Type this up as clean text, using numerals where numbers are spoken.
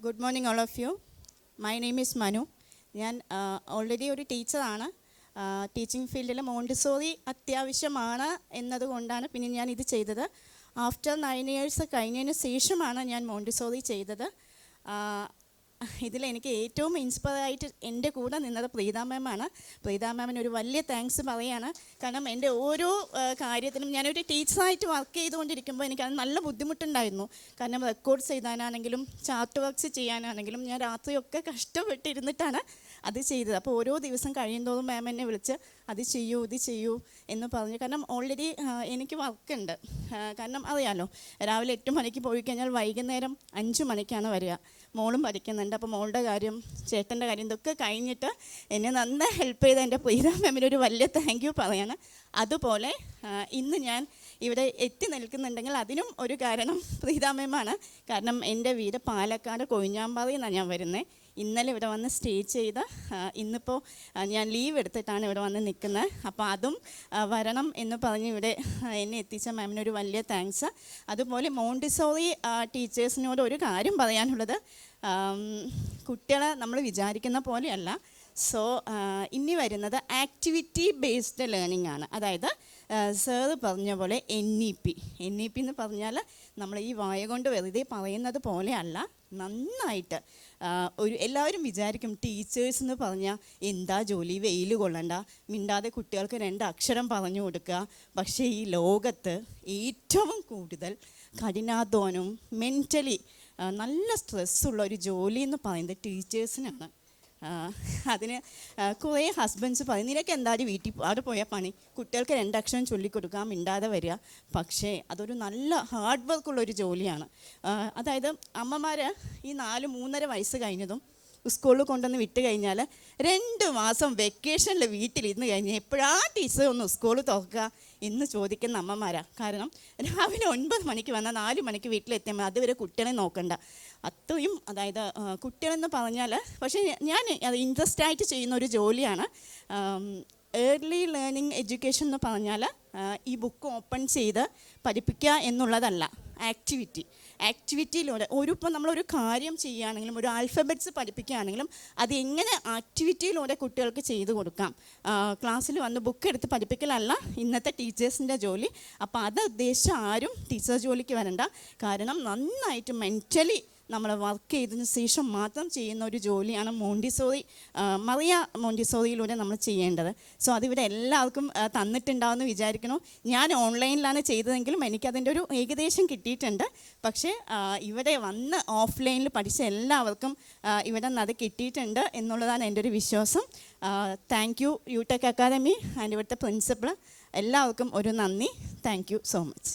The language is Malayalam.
Good morning, all of you. My name is Manu. ഞാൻ ഓൾറെഡി ഒരു ടീച്ചറാണ്. ടീച്ചിങ് ഫീൽഡിൽ മോണ്ടിസോറി അത്യാവശ്യമാണ് എന്നതുകൊണ്ടാണ് പിന്നെ ഞാൻ ഇത് ചെയ്തത്. ആഫ്റ്റർ 9 years കഴിഞ്ഞതിന് ശേഷമാണ് ഞാൻ മോണ്ടിസോറി ചെയ്തത്. ഇതിലെനിക്ക് ഏറ്റവും ഇൻസ്പയറായിട്ട് എൻ്റെ കൂടെ നിന്നത് പ്രീത മാമാണ്. പ്രീത മാമിന് ഒരു വലിയ താങ്ക്സ് പറയുകയാണ്. കാരണം എൻ്റെ ഓരോ കാര്യത്തിനും ഞാനൊരു ടീച്ചറായിട്ട് വർക്ക് ചെയ്തുകൊണ്ടിരിക്കുമ്പോൾ എനിക്കത് നല്ല ബുദ്ധിമുട്ടുണ്ടായിരുന്നു. കാരണം റെക്കോർഡ്സ് എഴുതാനാണെങ്കിലും ചാർട്ട് വർക്ക്സ് ചെയ്യാനാണെങ്കിലും ഞാൻ രാത്രിയൊക്കെ കഷ്ടപ്പെട്ടിരുന്നിട്ടാണ് അത് ചെയ്തത്. അപ്പോൾ ഓരോ ദിവസം കഴിയുന്തോറും മാം എന്നെ വിളിച്ച് അത് ചെയ്യൂ ഇത് ചെയ്യൂ എന്ന് പറഞ്ഞു. കാരണം ഓൾറെഡി എനിക്ക് വർക്കുണ്ട്. കാരണം അറിയാമല്ലോ, രാവിലെ 8 മണിക്ക് പോയി കഴിഞ്ഞാൽ വൈകുന്നേരം 5 മണിക്കാണ് വരിക. മോളും പഠിക്കുന്നുണ്ട്. അപ്പോൾ മോളുടെ കാര്യം ചേട്ടൻ്റെ കാര്യം ഇതൊക്കെ കഴിഞ്ഞിട്ട് എന്നെ നന്നായി ഹെൽപ്പ് ചെയ്ത എൻ്റെ പ്രീത മാമിനൊരു വലിയ താങ്ക് യു പറയാണ്. അതുപോലെ ഇന്ന് ഞാൻ ഇവിടെ എത്തി നിൽക്കുന്നുണ്ടെങ്കിൽ അതിനും ഒരു കാരണം പ്രീത മാമാണ്. കാരണം എൻ്റെ വീട് പാലക്കാട് കൊഴിഞ്ഞാമ്പാറയിൽ നിന്നാണ് ഞാൻ വരുന്നത്. ഇന്നലെ ഇവിടെ വന്ന് സ്റ്റേ ചെയ്ത് ഇന്നിപ്പോൾ ഞാൻ ലീവ് എടുത്തിട്ടാണ് ഇവിടെ വന്ന് നിൽക്കുന്നത്. അപ്പോൾ അതും വരണം എന്ന് പറഞ്ഞ് ഇവിടെ എന്നെ എത്തിച്ച മാമിനൊരു വലിയ താങ്ക്സ്. അതുപോലെ മോണ്ടിസോറി ടീച്ചേഴ്സിനോട് ഒരു കാര്യം പറയാനുള്ളത്, കുട്ടികളെ നമ്മൾ വിചാരിക്കുന്ന പോലെയല്ല. സോ ഇനി വരുന്നത് ആക്ടിവിറ്റി ബേസ്ഡ് ലേണിംഗ് ആണ്. അതായത് സാറ് പറഞ്ഞ പോലെ NEP എന്ന് പറഞ്ഞാൽ നമ്മൾ ഈ വായ കൊണ്ട് വെറുതെ പറയുന്നത് പോലെയല്ല. നന്നായിട്ട് എല്ലാവരും വിചാരിക്കും ടീച്ചേഴ്സ് എന്ന് പറഞ്ഞാൽ എന്താ ജോലി, വെയിൽ കൊള്ളണ്ട, മിണ്ടാതെ കുട്ടികൾക്ക് 2 അക്ഷരം പറഞ്ഞു കൊടുക്കുക. പക്ഷേ ഈ ലോകത്ത് ഏറ്റവും കൂടുതൽ കഠിനാധ്വാനവും മെൻ്റലി നല്ല സ്ട്രെസ്സുള്ള ഒരു ജോലി എന്ന് പറയുന്നത് ടീച്ചേഴ്സിനാണ്. അതിന് കുറേ ഹസ്ബൻഡ്സ് പറയും, നിനക്ക് എന്തായാലും വീട്ടിൽ അവിടെ പോയാൽ പണി, കുട്ടികൾക്ക് 2 അക്ഷരം ചൊല്ലിക്കൊടുക്കാൻ മിണ്ടാതെ വരിക. പക്ഷേ അതൊരു നല്ല ഹാർഡ് വർക്കുള്ളൊരു ജോലിയാണ്. അതായത് അമ്മമാർ ഈ 4-3.5 വയസ്സ് കഴിഞ്ഞതും സ്കൂളിൽ കൊണ്ടുവന്ന് വിട്ട് കഴിഞ്ഞാൽ 2 മാസം വെക്കേഷനിൽ വീട്ടിലിരുന്ന് കഴിഞ്ഞ് എപ്പോഴാണ് ടീച്ചർ ഒന്ന് സ്കൂൾ തുറക്കുക എന്ന് ചോദിക്കുന്ന അമ്മമാരാണ്. കാരണം രാവിലെ 9 മണിക്ക് വന്നാൽ 4 മണിക്ക് വീട്ടിലെത്തിയാൽ അതുവരെ കുട്ടികളെ നോക്കണ്ട. അത്രയും അതായത് കുട്ടികളെന്ന് പറഞ്ഞാൽ, പക്ഷേ ഞാൻ അത് ഇൻട്രസ്റ്റ് ആയിട്ട് ചെയ്യുന്ന ഒരു ജോലിയാണ്. ഏർലി ലേണിംഗ് എഡ്യൂക്കേഷൻ എന്ന് പറഞ്ഞാൽ ഈ ബുക്ക് ഓപ്പൺ ചെയ്ത് പഠിപ്പിക്കുക എന്നുള്ളതല്ല. ആക്ടിവിറ്റിയിലൂടെ ഇപ്പോൾ നമ്മളൊരു കാര്യം ചെയ്യുകയാണെങ്കിലും ഒരു ആൽഫബറ്റ്സ് പഠിപ്പിക്കുകയാണെങ്കിലും അത് എങ്ങനെ ആക്ടിവിറ്റിയിലൂടെ കുട്ടികൾക്ക് ചെയ്തു കൊടുക്കാം. ക്ലാസ്സിൽ വന്ന് ബുക്ക് എടുത്ത് പഠിപ്പിക്കലല്ല ഇന്നത്തെ ടീച്ചേഴ്സിൻ്റെ ജോലി. അപ്പോൾ അത് ഉദ്ദേശിച്ച് ആരും ടീച്ചർ ജോലിക്ക് വരണ്ട. കാരണം നന്നായിട്ട് മെൻ്റലി നമ്മൾ വർക്ക് ചെയ്തതിന് ശേഷം മാത്രം ചെയ്യുന്ന ഒരു ജോലിയാണ് മറിയ മോണ്ടിസോറിയിലൂടെ നമ്മൾ ചെയ്യേണ്ടത്. സോ അതിവിടെ എല്ലാവർക്കും തന്നിട്ടുണ്ടാവുമെന്ന് വിചാരിക്കുന്നു. ഞാൻ ഓൺലൈനിലാണ് ചെയ്തതെങ്കിലും എനിക്കതിൻ്റെ ഒരു ഏകദേശം കിട്ടിയിട്ടുണ്ട്. പക്ഷേ ഇവിടെ വന്ന് ഓഫ്ലൈനിൽ പഠിച്ച എല്ലാവർക്കും ഇവിടെ നിന്ന് അത് കിട്ടിയിട്ടുണ്ട് എന്നുള്ളതാണ് എൻ്റെ ഒരു വിശ്വാസം. Thank you Utech Academy and ഇവിടുത്തെ പ്രിൻസിപ്പൾ, എല്ലാവർക്കും ഒരു നന്ദി. Thank you so much.